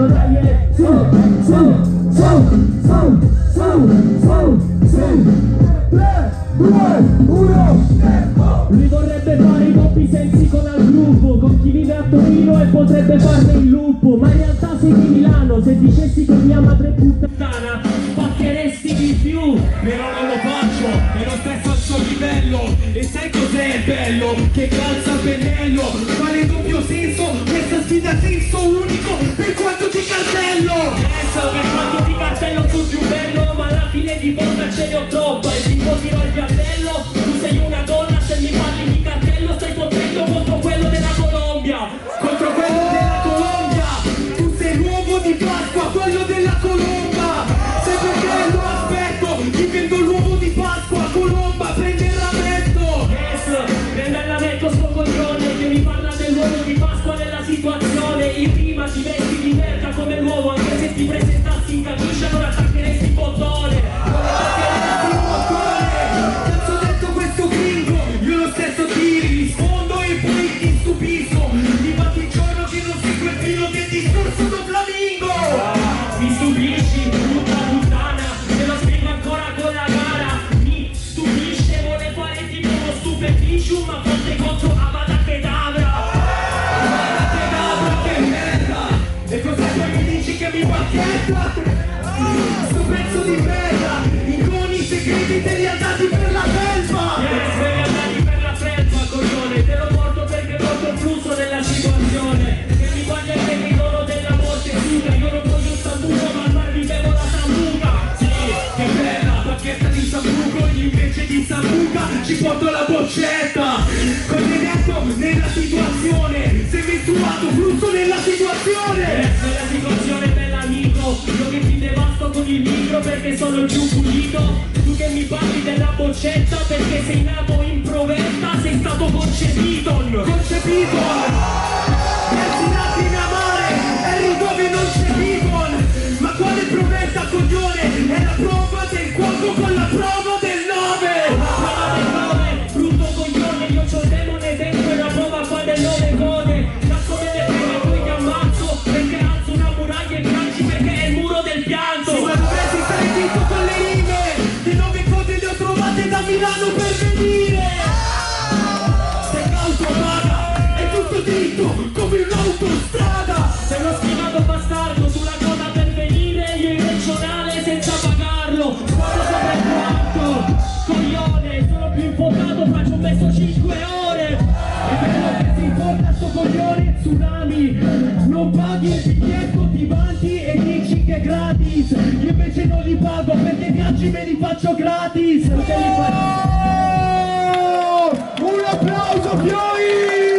dai, su. 3, 2, 1, tempo! Lui vorrebbe fare i doppi sensi con al gruppo, con chi vive a Torino e potrebbe farne il lupo, ma in realtà sei di Milano, se dicessi che mia madre è puttana, spaccheresti di più. Però non lo faccio, è lo stesso al suo livello. E sai cos'è il bello? Che calza il pennello. Quale doppio senso? Questa sfida ha senso unico per quanto ti cartello. Per quanto ti cartello sul più bello, ma alla fine di volta ce ne ho troppa e tipo tiro il piattello. Tu sei una donna, se mi parli di cartello stai potendo contro quello della Colombia. Contro quello della Colombia. Tu sei l'uovo di Pasqua, quello della colomba. Sai perché lo aspetto? Ti vendo l'uovo di Pasqua, colomba, prende il rametto. Yes, prende il rametto sto coglione che mi parla dell'uovo di Pasqua nella situazione. In prima ti vesti di merda come l'uovo, anche se ti presentassi in camicia non attaccheresti il bottone. Cazzo detto questo gringo, io lo stesso ti rispondo e poi ti stupisco. Infatti il giorno che non segue il filo del discorso do flamingo. Mi stupisci, brutta puttana, te lo spiego ancora con la gara. Mi stupisce, vuole fare tipo uno stupefficium, ma forte contro Avada Kedavra. Avada Kedavra, che merda! E cosa poi mi dici che mi bacchetta? Sto pezzo di merda, iconi segreti te li ha dati per la felpa. Me li ha dati per la felpa, coglione, te lo porto perché porto il flusso della situazione. Che mi guarda il territorio della morte suga, io non voglio un sambuco, ma al mar vivevo la sambuca. Sì, che bella bacchetta di sambuco, invece di sambuca ci porto la boccetta. Come detto, nella situazione, sei mestruato, flusso nella situazione. Nella situazione bella amico, io che ti devasto con il micro perché sono il più pulito. Tu che mi parli della boccetta perché sei nato in provetta, sei stato concepito. Concepito! Versi nati in amare, eri dove non c'è people. Ma quale provetta, coglione? È la prova del cuoco con la prova del 9. Prova del 9, brutto coglione, io c'ho il demone dentro e la prova fa del 9 code. Da come le prime poi ti ammazzo, perché alzo una muraglia e piangi perché è il muro del pianto. Sì, ma dovresti stare zitto con le rime. Le 9 code le ho trovate da Milano per venire. Se l'auto paga, è tutto dritto come un'autostrada. Sei uno schivato bastardo sulla coda per venire, io in regionale senza pagarlo. Guarda sopra il quarto, coglione, sono più infocato, faccio un messo 5 ore. E quello che si importa sto coglione, tsunami. Non paghi il biglietto, ti vanti e dici che è gratis. Io invece non li pago perché i viaggi me li faccio gratis. Un applauso, Fiori!